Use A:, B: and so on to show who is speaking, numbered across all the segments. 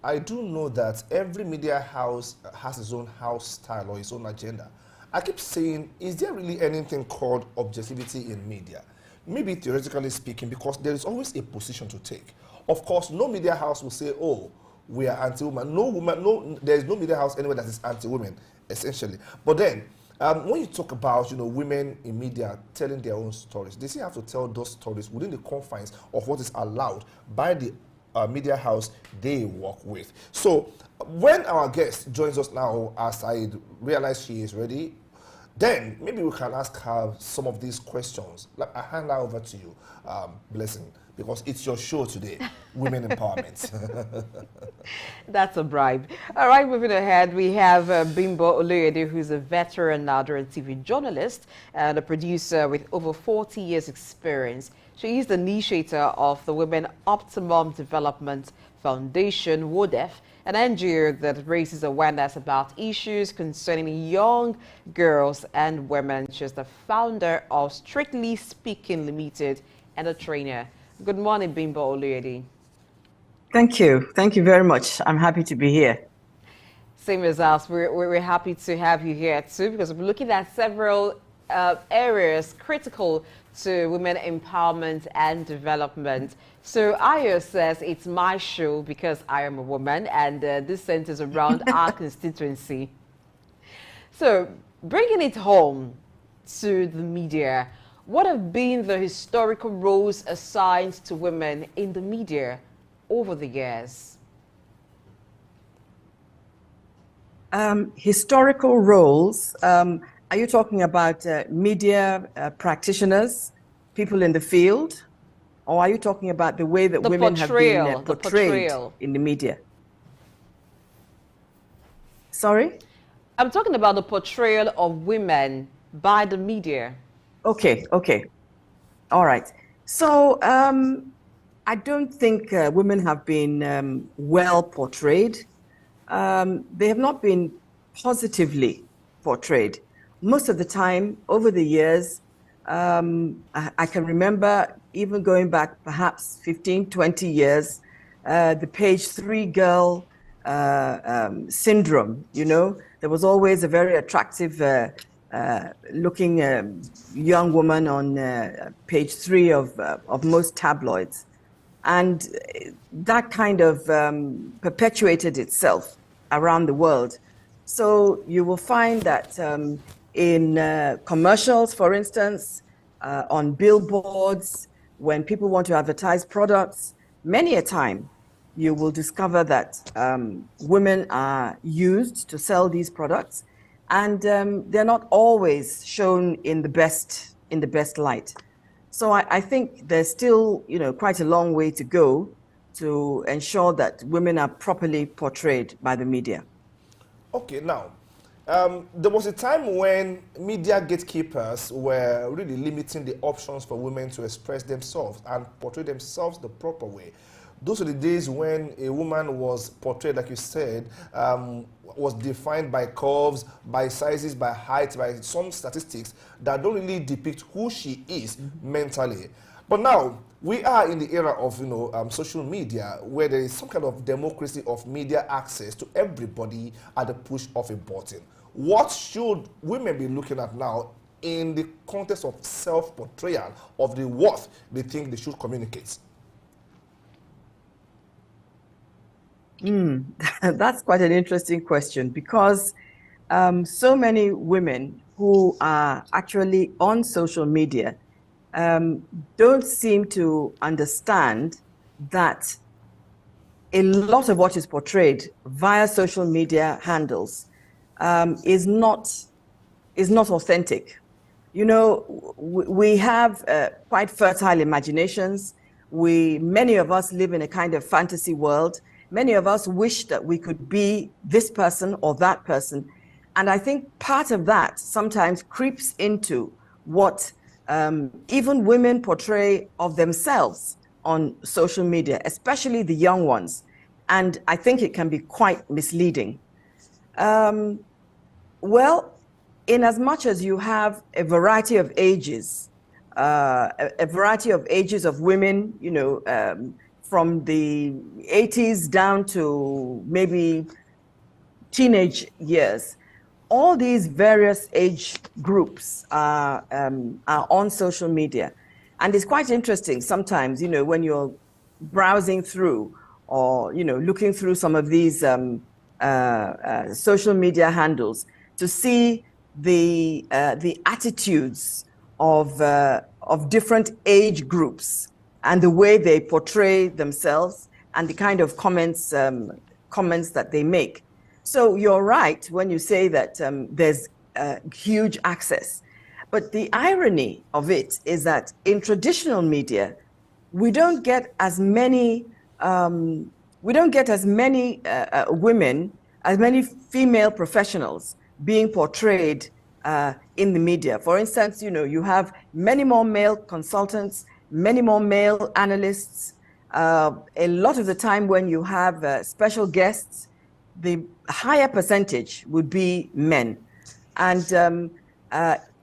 A: I do know that every media house has its own house style or its own agenda. I keep saying, is there really anything called objectivity in media? Maybe theoretically speaking, because there is always a position to take. Of course, no media house will say, oh, we are anti-woman. No woman, no, there is no media house anywhere that is anti-women, essentially. But then, when you talk about, women in media telling their own stories, they still have to tell those stories within the confines of what is allowed by the media house they work with. So when our guest joins us now, as I realize she is ready, then maybe we can ask her some of these questions. Like, I hand that over to you, Blessing, because it's your show today, Women Empowerment.
B: That's a bribe. All right, moving ahead, we have Bimbo Oloyede, who's a veteran radio and TV journalist and a producer with over 40 years experience. She is the initiator of the Women Optimum Development Foundation, WODEF, an NGO that raises awareness about issues concerning young girls and women. She's the founder of Strictly Speaking Limited and a trainer. Good morning, Bimbo Oloyede.
C: Thank you. Thank you very much. I'm happy to be here.
B: Same as us. We're happy to have you here too, because we're looking at several areas critical to women empowerment and development. So Ayo says it's my show because I am a woman, and this centers around our constituency. So bringing it home to the media, what have been the historical roles assigned to women in the media over the years?
C: Historical roles, are you talking about media practitioners, people in the field, or are you talking about the way that women have been portrayed in the media? Sorry?
B: I'm talking about the portrayal of women by the media.
C: Okay. All right. So I don't think women have been well portrayed. They have not been positively portrayed. Most of the time, over the years, I can remember even going back perhaps 15, 20 years, the page 3 girl syndrome, there was always a very attractive looking young woman on page 3 of most tabloids. And that kind of perpetuated itself around the world. So you will find that in commercials, for instance, on billboards, when people want to advertise products, many a time you will discover that women are used to sell these products, and they're not always shown in the best light. So I think there's still, quite a long way to go to ensure that women are properly portrayed by the media. Okay,
A: now, there was a time when media gatekeepers were really limiting the options for women to express themselves and portray themselves the proper way. Those are the days when a woman was portrayed, like you said, was defined by curves, by sizes, by height, by some statistics that don't really depict who she is mentally. But now, we are in the era of social media, where there is some kind of democracy of media access to everybody at the push of a button. What should women be looking at now in the context of self-portrayal of the worth they think they should communicate?
C: That's quite an interesting question, because so many women who are actually on social media don't seem to understand that a lot of what is portrayed via social media handles is not authentic. We have quite fertile imaginations. Many of us live in a kind of fantasy world. Many of us wish that we could be this person or that person. And I think part of that sometimes creeps into what even women portray of themselves on social media, especially the young ones. And I think it can be quite misleading. Well, in as much as you have a variety of ages, of women, from the 80s down to maybe teenage years, all these various age groups are on social media. And it's quite interesting sometimes, you know, when you're browsing through or, you know, looking through some of these social media handles to see the attitudes of different age groups and the way they portray themselves and the kind of comments that they make. So you're right when you say that there's huge access. But the irony of it is that in traditional media, we don't get as many women, as many female professionals being portrayed in the media. For instance, you know, you have many more male consultants, many more male analysts. A lot of the time when you have special guests, the higher percentage would be men. And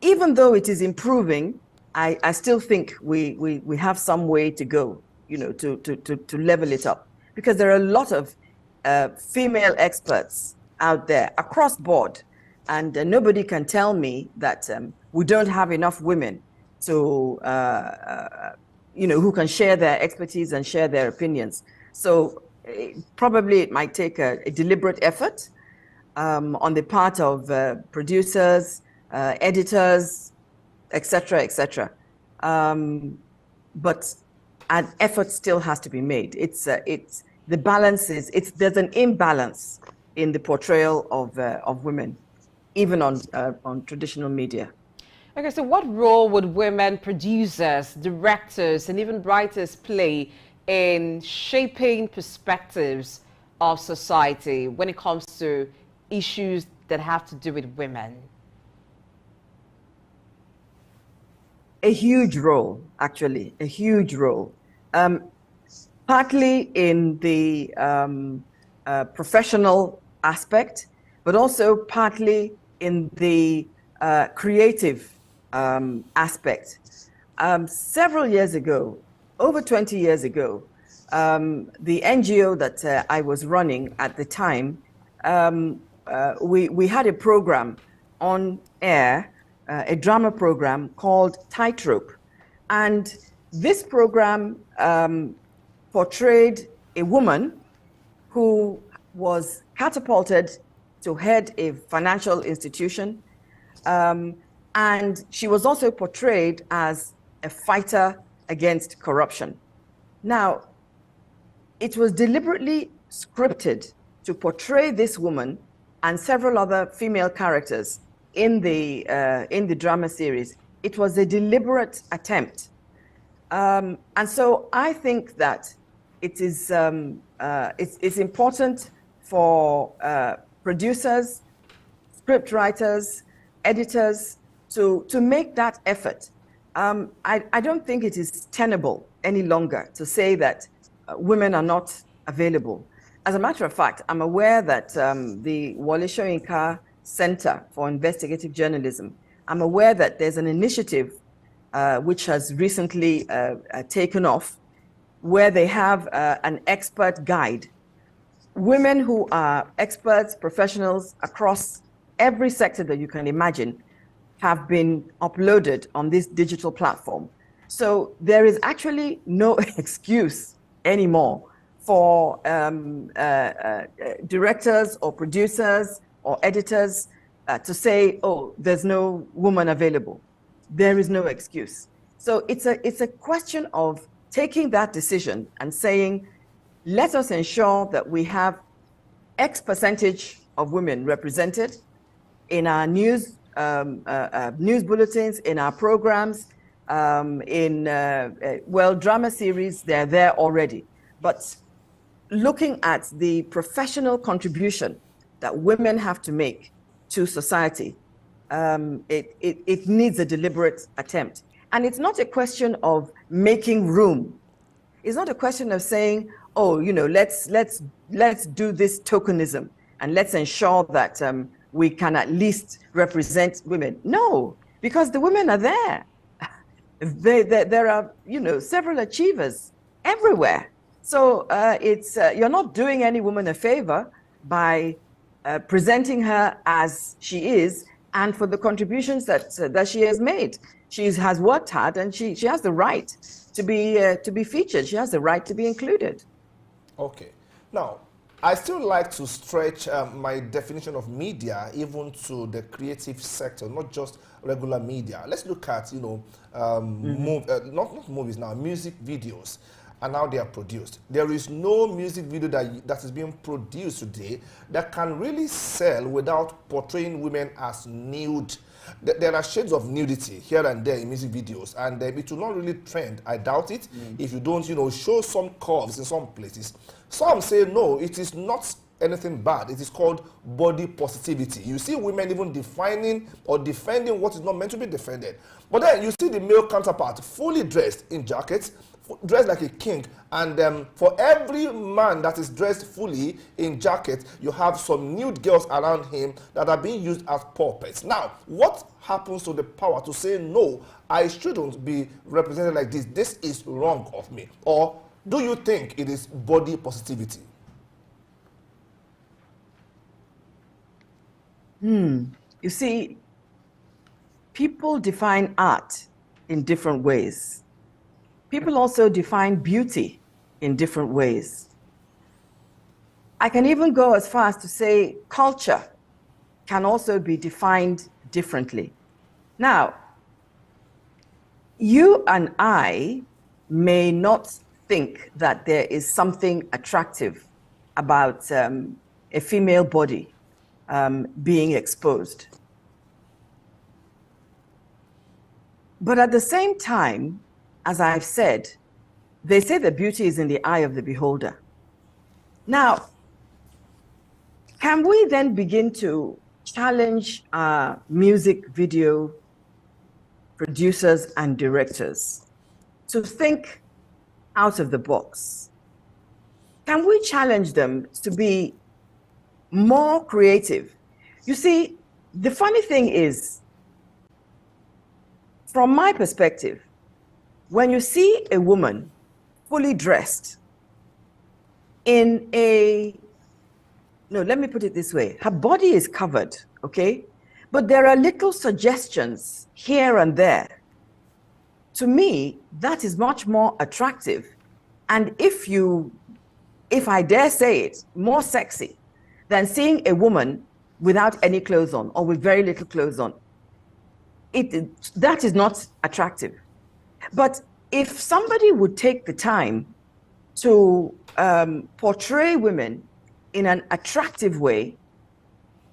C: even though it is improving, I still think we have some way to go, you know, to level it up. Because there are a lot of female experts out there across board. And nobody can tell me that we don't have enough women to, you know, who can share their expertise and share their opinions. So probably it might take a deliberate effort on the part of producers, editors, etc., etc. But an effort still has to be made. The balance is there's an imbalance in the portrayal of women, even on traditional media.
B: Okay, so what role would women producers, directors, and even writers play in shaping perspectives of society when it comes to issues that have to do with women?
C: A huge role, actually, a huge role. Partly in the professional aspect, but also partly in the creative aspect. Several years ago, over 20 years ago, the NGO that I was running at the time, we had a program on air, a drama program called Tightrope. And this program portrayed a woman who was catapulted to head a financial institution. And she was also portrayed as a fighter against corruption. Now, it was deliberately scripted to portray this woman and several other female characters in the drama series. It was a deliberate attempt. And so I think that it is it's important for producers, script writers, editors to make that effort. I don't think it is tenable any longer to say that women are not available. As a matter of fact, I'm aware that the Wole Soyinka Center for Investigative Journalism, I'm aware that there's an initiative which has recently taken off, where they have an expert guide. Women who are experts, professionals across every sector that you can imagine have been uploaded on this digital platform. So there is actually no excuse anymore for directors or producers or editors to say, oh, there's no woman available. There is no excuse. So it's a question of taking that decision and saying, let us ensure that we have X percentage of women represented in our news bulletins, in our programs, drama series, they're there already. But looking at the professional contribution that women have to make to society, it needs a deliberate attempt. And it's not a question of making room. It's not a question of saying, oh, you know, let's do this tokenism and let's ensure that we can at least represent women. No, because the women are there. There are, you know, several achievers everywhere. So you're not doing any woman a favor by presenting her as she is, and for the contributions that she has made. She has worked hard, and she has the right to be featured. She has the right to be included.
A: Okay. Now, I still like to stretch my definition of media even to the creative sector, not just regular media. Let's look at, not movies now, music videos and how they are produced. There is no music video that is being produced today that can really sell without portraying women as nude. There are shades of nudity here and there in music videos, and it will not really trend. I doubt it if you don't, show some curves in some places. Some say no, it is not anything bad. It is called body positivity. You see women even defining or defending what is not meant to be defended. But then you see the male counterpart fully dressed in jackets, dressed like a king, and for every man that is dressed fully in jacket, you have some nude girls around him that are being used as puppets. Now, what happens to the power to say, no, I shouldn't be represented like this, this is wrong of me? Or do you think it is body positivity?
C: You see, people define art in different ways. People also define beauty in different ways. I can even go as far as to say culture can also be defined differently. Now, you and I may not think that there is something attractive about a female body being exposed. But at the same time, as I've said, they say that beauty is in the eye of the beholder. Now, can we then begin to challenge our music video producers and directors to think out of the box? Can we challenge them to be more creative? You see, the funny thing is, from my perspective, when you see a woman fully dressed in let me put it this way. Her body is covered, okay? But there are little suggestions here and there. To me, that is much more attractive. And if I dare say it, more sexy than seeing a woman without any clothes on or with very little clothes on. That is not attractive. But if somebody would take the time to portray women in an attractive way,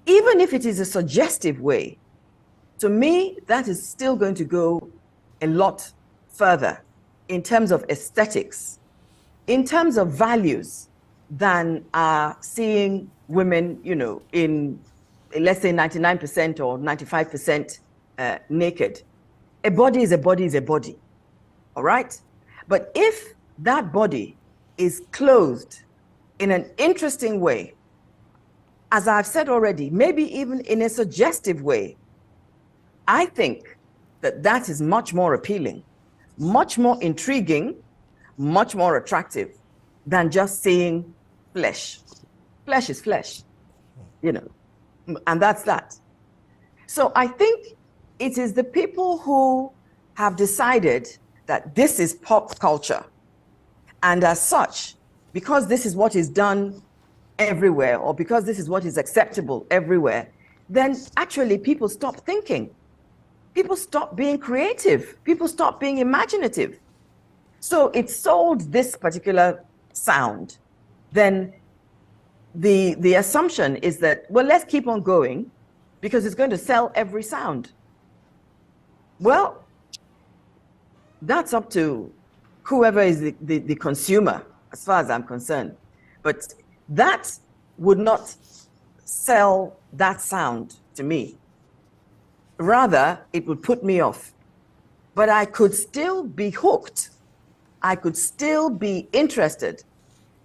C: even if it is a suggestive way, to me, that is still going to go a lot further in terms of aesthetics, in terms of values, than seeing women, in, let's say, 99% or 95% naked. A body is a body is a body. All right? But if that body is clothed in an interesting way, as I've said already, maybe even in a suggestive way, I think that is much more appealing, much more intriguing, much more attractive than just seeing flesh. Flesh is flesh, and that's that. So I think it is the people who have decided that this is pop culture. And as such, because this is what is done everywhere, or because this is what is acceptable everywhere, then actually people stop thinking. People stop being creative. People stop being imaginative. So it sold this particular sound. Then the assumption is that, well, let's keep on going because it's going to sell every sound. Well, that's up to whoever is the consumer, as far as I'm concerned. But that would not sell that sound to me. Rather, it would put me off. But I could still be hooked. I could still be interested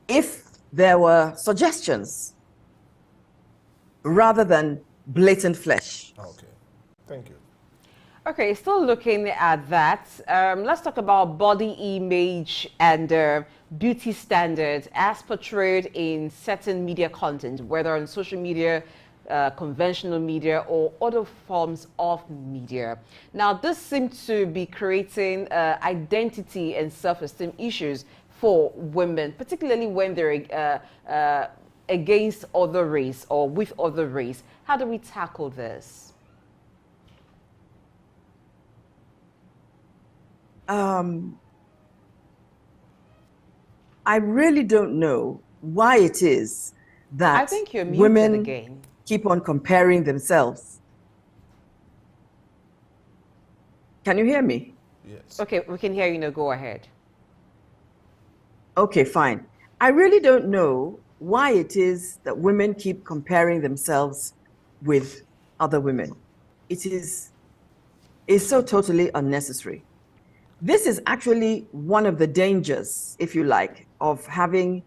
C: if there were suggestions rather than blatant flesh.
A: Okay, thank you.
B: Okay, still looking at that. Let's talk about body image and beauty standards as portrayed in certain media content, whether on social media, conventional media, or other forms of media. Now, this seems to be creating identity and self-esteem issues for women, particularly when they're against other race or with other race. How do we tackle this?
C: I really don't know why it is that
B: I think you're muted
C: women
B: again.
C: keep on comparing themselves. Can you hear me?
A: Yes.
B: Okay, we can hear you now. Go ahead.
C: Okay, fine. I really don't know why it is that women keep comparing themselves with other women. It's so totally unnecessary. This is actually one of the dangers, if you like, of having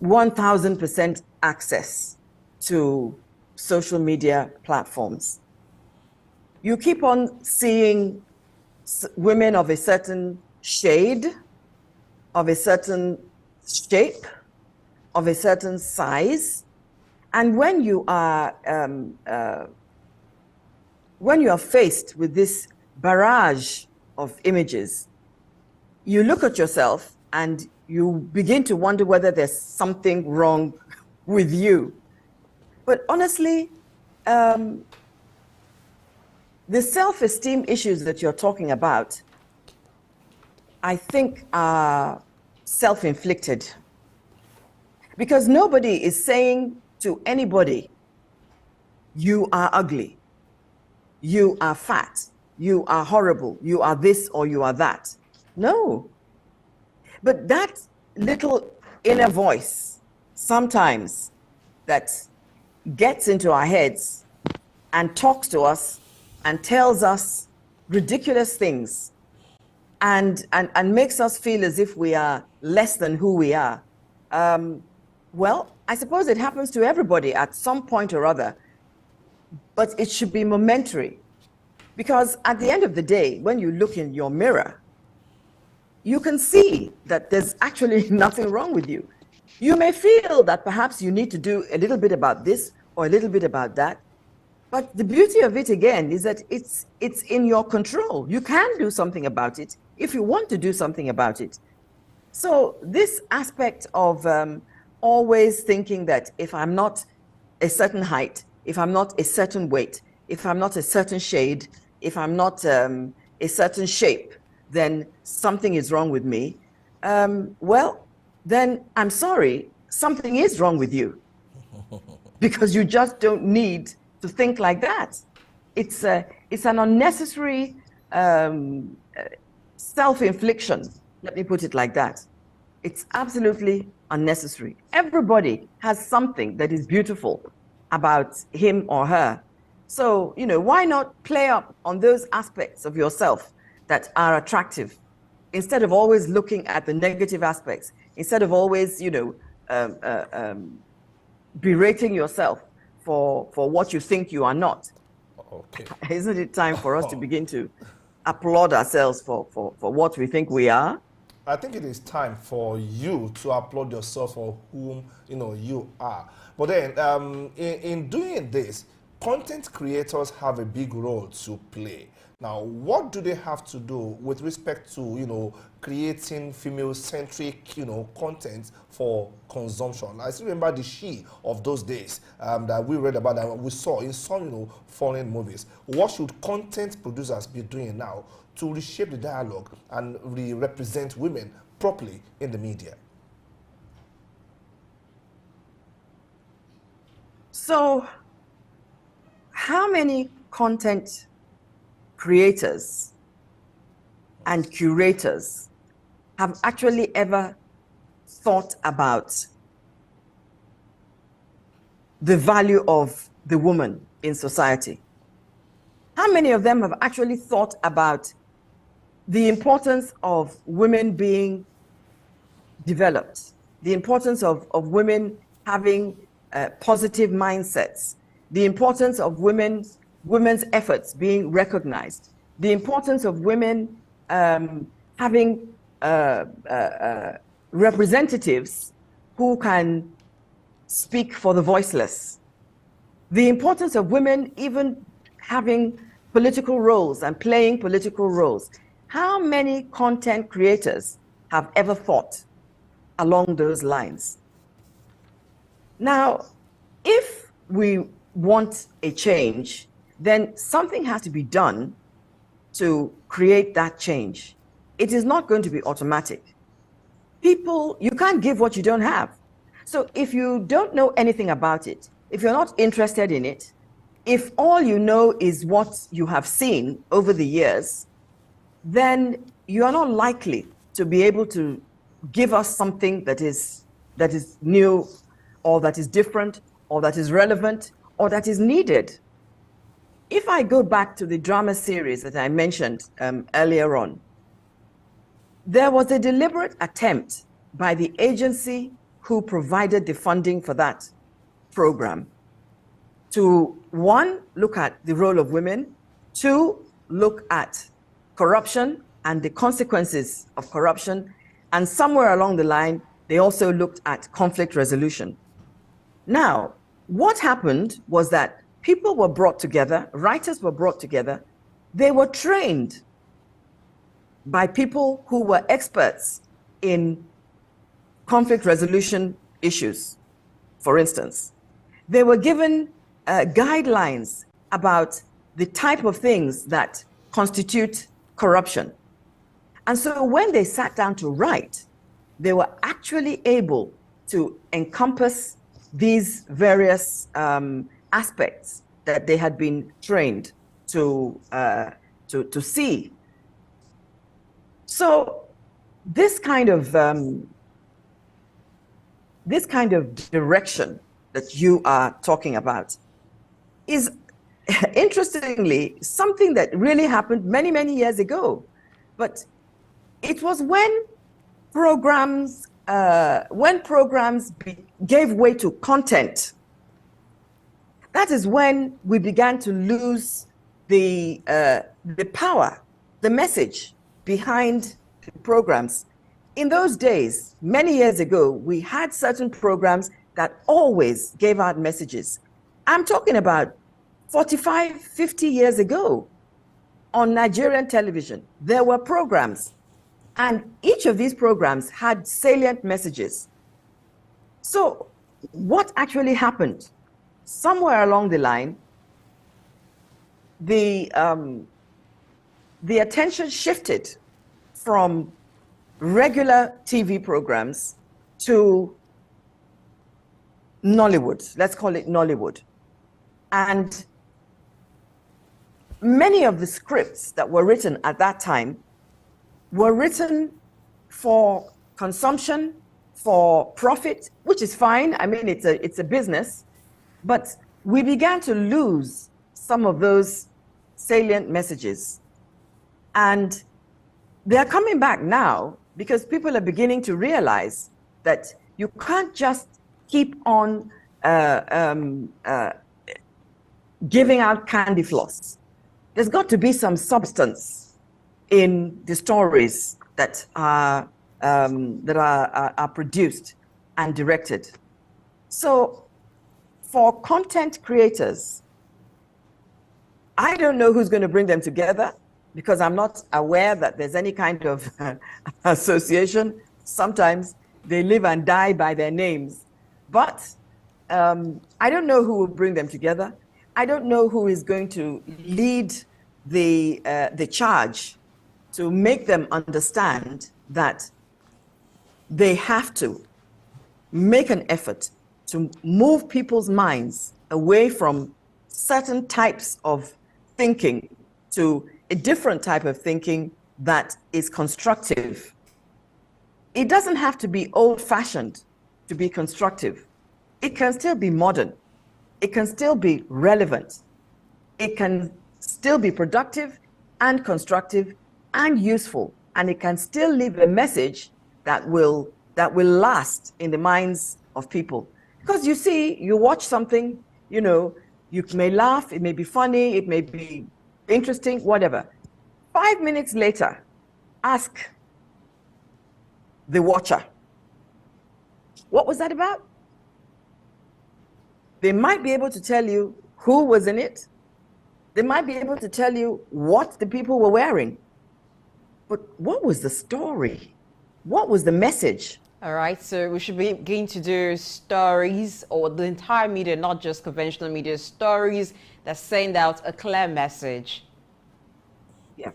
C: 1000% access to social media platforms. You keep on seeing women of a certain shade, of a certain shape, of a certain size, and when you are faced with this barrage of images, you look at yourself and you begin to wonder whether there's something wrong with you. But honestly, the self-esteem issues that you're talking about, I think are self-inflicted. Because nobody is saying to anybody, you are ugly, you are fat, you are horrible, you are this or you are that. No. But that little inner voice sometimes that gets into our heads and talks to us and tells us ridiculous things and makes us feel as if we are less than who we are. Well, I suppose it happens to everybody at some point or other, but it should be momentary. Because at the end of the day, when you look in your mirror, you can see that there's actually nothing wrong with you. You may feel that perhaps you need to do a little bit about this or a little bit about that. But the beauty of it, again, is that it's in your control. You can do something about it if you want to do something about it. So this aspect of always thinking that if I'm not a certain height, if I'm not a certain weight, if I'm not a certain shade, if I'm not a certain shape, then something is wrong with me. Well, then I'm sorry, something is wrong with you. Because you just don't need to think like that. It's an unnecessary self-infliction, let me put it like that. It's absolutely unnecessary. Everybody has something that is beautiful about him or her. So, why not play up on those aspects of yourself that are attractive instead of always looking at the negative aspects, instead of always, berating yourself for what you think you are not.
A: Okay.
C: Isn't it time for us to begin to applaud ourselves for what we think we are?
A: I think it is time for you to applaud yourself for whom you are. But then, in doing this, content creators have a big role to play. Now, what do they have to do with respect to creating female-centric content for consumption? I still remember the she of those days that we read about, that we saw in some foreign movies. What should content producers be doing now to reshape the dialogue and represent women properly in the media?
C: So, how many content creators and curators have actually ever thought about the value of the woman in society? How many of them have actually thought about the importance of women being developed, the importance of women having positive mindsets, the importance of women women's efforts being recognized, the importance of women having representatives who can speak for the voiceless, the importance of women even having political roles and playing political roles. How many content creators have ever thought along those lines? Now, if we want a change, then something has to be done to create that change. It is not going to be automatic. People, you can't give what you don't have. So if you don't know anything about it, if you're not interested in it, if all you know is what you have seen over the years, then you are not likely to be able to give us something that is new, or that is different, or that is relevant, or that is needed. If I go back to the drama series that I mentioned earlier on, there was a deliberate attempt by the agency who provided the funding for that program to, one, look at the role of women, two, look at corruption and the consequences of corruption, and somewhere along the line, they also looked at conflict resolution. Now, what happened was that people were brought together, writers were brought together, they were trained by people who were experts in conflict resolution issues, for instance. They were given guidelines about the type of things that constitute corruption. And so when they sat down to write, they were actually able to encompass these various aspects that they had been trained to see. So this kind of direction that you are talking about is, interestingly, something that really happened many, many years ago. But it was when programs gave way to content, that is when we began to lose the power, the message behind the programs. In those days, many years ago, we had certain programs that always gave out messages. I'm talking about 45, 50 years ago on Nigerian television. There were programs, and each of these programs had salient messages. So what actually happened? Somewhere along the line, the attention shifted from regular TV programs to Nollywood. Let's call it Nollywood. And many of the scripts that were written at that time were written for consumption, for profit, which is fine. I mean, it's a business. But we began to lose some of those salient messages. And they're coming back now because people are beginning to realize that you can't just keep on giving out candy floss. There's got to be some substance in the stories that are produced and directed. So for content creators, I don't know who's going to bring them together, because I'm not aware that there's any kind of association. Sometimes they live and die by their names. But I don't know who will bring them together. I don't know who is going to lead the charge to make them understand that they have to make an effort to move people's minds away from certain types of thinking to a different type of thinking that is constructive. It doesn't have to be old-fashioned to be constructive. It can still be modern. It can still be relevant. It can still be productive and constructive and useful. And it can still leave a message that will last in the minds of people. Because you see, you watch something, you know, You may laugh, it may be funny, it may be interesting, whatever. 5 minutes later, ask the watcher, what was that about? They might be able to tell you who was in it. They might be able to tell you what the people were wearing. But what was the story? What was the message?
B: All right, so we should begin to do stories, or the entire media, not just conventional media, stories that send out a clear message.
C: Yeah.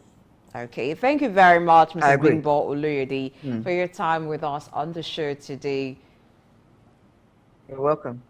B: Okay, thank you very much,
C: I
B: Mr.
C: agree.
B: Bimbo Oloyede, for your time with us on the show today.
C: You're welcome.